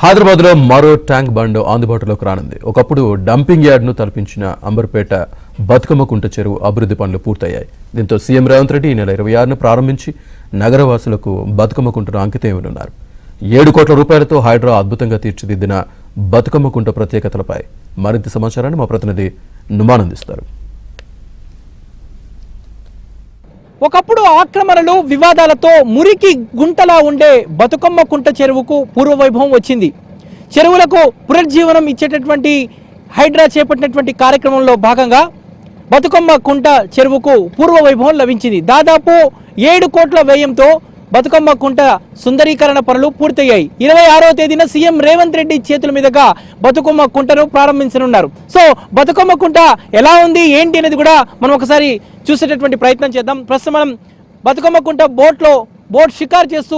హైదరాబాద్లో మరో tank bund అందుబాటులోకి రానుంది. ఒకప్పుడు డంపింగ్ యార్డ్ను తలపించిన అంబర్పేట బతుకమ్మ కుంట చెరువు అభివృద్ధి పనులు పూర్తయ్యాయి. దీంతో సీఎం రేవంత్ రెడ్డి ఈ నెల 26న ప్రారంభించి నగరవాసులకు బతుకమ్మ కుంటను అంకితం ఇవ్వనున్నారు. 7 కోట్ల రూపాయలతో హైడ్రా అద్భుతంగా తీర్చిదిద్దిన బతుకమ్మ కుంట ప్రత్యేకతలపై మరింత సమాచారాన్ని మా ప్రతినిధి నుమాన్ అందిస్తారు. ఒకప్పుడు ఆక్రమణలు వివాదాలతో మురికి గుంటలా ఉండే బతుకమ్మ కుంట చెరువుకు పూర్వవైభవం వచ్చింది. చెరువులకు పునరుజ్జీవనం ఇచ్చేటటువంటి హైడ్రా చేపట్టినటువంటి కార్యక్రమంలో భాగంగా బతుకమ్మ కుంట చెరువుకు పూర్వవైభవం లభించింది. దాదాపు 7 కోట్ల వ్యయంతో బతుకమ్మ కుంట సుందరీకరణ పనులు పూర్తయ్యాయి. 26వ తేదీన సీఎం రేవంత్ రెడ్డి చేతుల మీదుగా బతుకమ్మ కుంటను ప్రారంభించనున్నారు. సో బతుకమ్మ కుంట ఎలా ఉంది ఏంటి అనేది కూడా మనం ఒకసారి చూసేటటువంటి ప్రయత్నం చేద్దాం. ప్రస్తుతం మనం బతుకమ్మ కుంట బోట్ షికారు చేస్తూ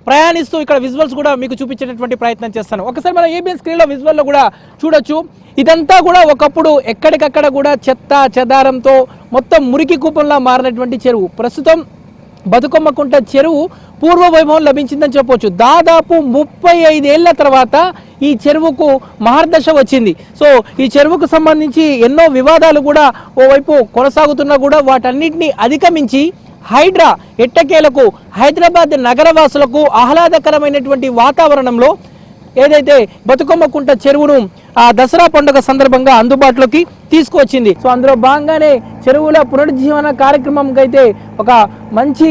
ప్రయాణిస్తూ ఇక్కడ విజువల్స్ కూడా మీకు చూపించేటటువంటి ప్రయత్నం చేస్తాను. ఒకసారి మనం ఏబిఎన్ స్క్రీన్లో విజువల్లో కూడా చూడొచ్చు. ఇదంతా కూడా ఒకప్పుడు ఎక్కడికక్కడ కూడా చెత్త చెదారంతో మొత్తం మురికి కూపంలా మారినటువంటి చెరువు. ప్రస్తుతం బతుకమ్మ కుంట చెరువు పూర్వ వైభవం లభించిందని చెప్పవచ్చు. దాదాపు 35 ఏళ్ల తర్వాత ఈ చెరువుకు మహర్దశ వచ్చింది. సో ఈ చెరువుకు సంబంధించి ఎన్నో వివాదాలు కూడా ఓవైపు కొనసాగుతున్నా కూడా వాటన్నిటిని అధిగమించి హైడ్రా ఎట్టకేలకు హైదరాబాద్ నగరవాసులకు ఆహ్లాదకరమైనటువంటి వాతావరణంలో ఏదైతే బతుకమ్మ కుంట చెరువును ఆ దసరా పండుగ సందర్భంగా అందుబాటులోకి తీసుకువచ్చింది. సో అందులో భాగంగానే చెరువుల పునరుజ్జీవన కార్యక్రమంకి అయితే ఒక మంచి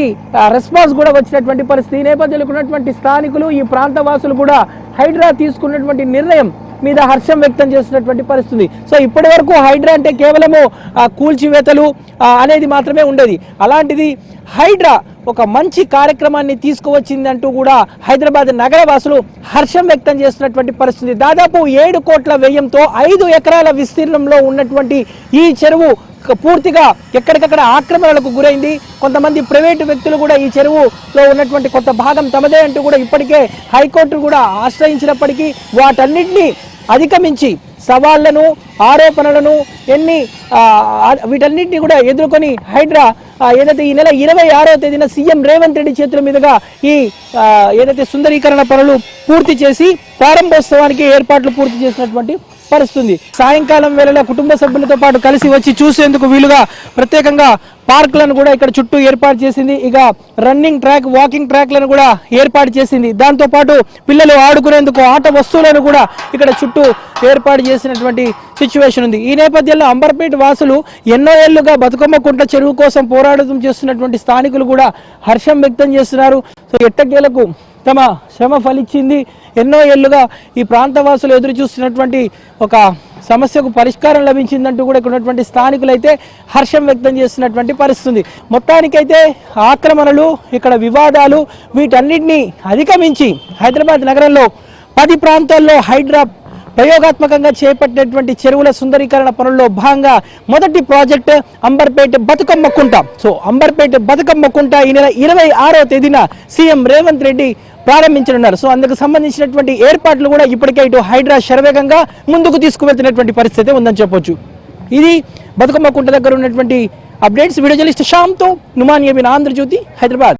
రెస్పాన్స్ కూడా వచ్చినటువంటి పరిస్థితి. ఈ నేపథ్యంలో ఉన్నటువంటి స్థానికులు ఈ ప్రాంత వాసులు కూడా హైడ్రా తీసుకున్నటువంటి నిర్ణయం మీద హర్షం వ్యక్తం చేస్తున్నటువంటి పరిస్థితి. సో ఇప్పటి వరకు హైడ్రా అంటే కేవలము కూల్చివేతలు అనేది మాత్రమే ఉండేది. అలాంటిది హైడ్రా ఒక మంచి కార్యక్రమాన్ని తీసుకువచ్చిందంటూ కూడా హైదరాబాద్ నగరవాసులు హర్షం వ్యక్తం చేస్తున్నటువంటి పరిస్థితి. దాదాపు 7 కోట్ల వ్యయంతో 5 ఎకరాల విస్తీర్ణంలో ఉన్నటువంటి ఈ చెరువు పూర్తిగా ఎక్కడికక్కడ ఆక్రమణలకు గురైంది. కొంతమంది ప్రైవేటు వ్యక్తులు కూడా ఈ చెరువులో ఉన్నటువంటి కొంత భాగం తమదే అంటూ కూడా ఇప్పటికే హైకోర్టు కూడా ఆశ్రయించినప్పటికీ వాటన్నిటినీ అధిగమించి సవాళ్లను ఆరోపణలను వీటన్నిటిని కూడా ఎదుర్కొని హైడ్రా ఏదైతే ఈ నెల 26వ తేదీన సీఎం రేవంత్ రెడ్డి చేతుల మీదుగా ఈ ఏదైతే సుందరీకరణ పనులు పూర్తి చేసి ప్రారంభోత్సవానికి ఏర్పాట్లు పూర్తి చేసినటువంటి పరిస్థితుంది. సాయంకాలం వేళలో కుటుంబ సభ్యులతో పాటు కలిసి వచ్చి చూసేందుకు వీలుగా ప్రత్యేకంగా పార్కులను కూడా ఇక్కడ చుట్టూ ఏర్పాటు చేసింది. ఇక రన్నింగ్ ట్రాక్ వాకింగ్ ట్రాక్లను కూడా ఏర్పాటు చేసింది. దాంతోపాటు పిల్లలు ఆడుకునేందుకు ఆట వస్తువులను కూడా ఇక్కడ చుట్టూ ఏర్పాటు చేసినటువంటి సిచ్యువేషన్ ఉంది. ఈ నేపథ్యంలో అంబర్పేట వాసులు ఎన్నో ఏళ్లుగా బతుకమ్మ కుంట చెరువు కోసం పోరాటం చేస్తున్నటువంటి స్థానికులు కూడా హర్షం వ్యక్తం చేస్తున్నారు. సో ఎట్టకేలకు తమ శ్రమ ఫలించింది. ఎన్నో ఏళ్లుగా ఈ ప్రాంతవాసులు ఎదురు చూస్తున్నటువంటి ఒక సమస్యకు పరిష్కారం లభించిందంటూ కూడా ఇక్కడ ఉన్నటువంటి స్థానికులు అయితే హర్షం వ్యక్తం చేస్తున్నటువంటి పరిస్థితి. మొత్తానికైతే ఆక్రమణలు ఇక్కడ వివాదాలు వీటన్నిటినీ అధిగమించి హైదరాబాద్ నగరంలో 10 ప్రాంతాల్లో హైడ్రా ప్రయోగాత్మకంగా చేపట్టినటువంటి చెరువుల సుందరీకరణ పనుల్లో భాగంగా మొదటి ప్రాజెక్ట్ అంబర్పేట బతుకమ్మ కుంట. సో అంబర్పేట బతుకమ్మ కుంట ఈ నెల 26వ తేదీన సీఎం రేవంత్ రెడ్డి ప్రారంభించనున్నారు. సో అందుకు సంబంధించినటువంటి ఏర్పాట్లు కూడా ఇప్పటికే ఇటు హైడ్రా శరవేగంగా ముందుకు తీసుకువెళ్తున్నటువంటి పరిస్థితి ఉందని చెప్పొచ్చు. ఇది బతుకమ్మ కుంట దగ్గర ఉన్నటువంటి అప్డేట్స్. వీడియో జర్నలిస్ట్ శ్యామ్తో నుమాన్ ఏబిన్, ఆంధ్రజ్యోతి, హైదరాబాద్.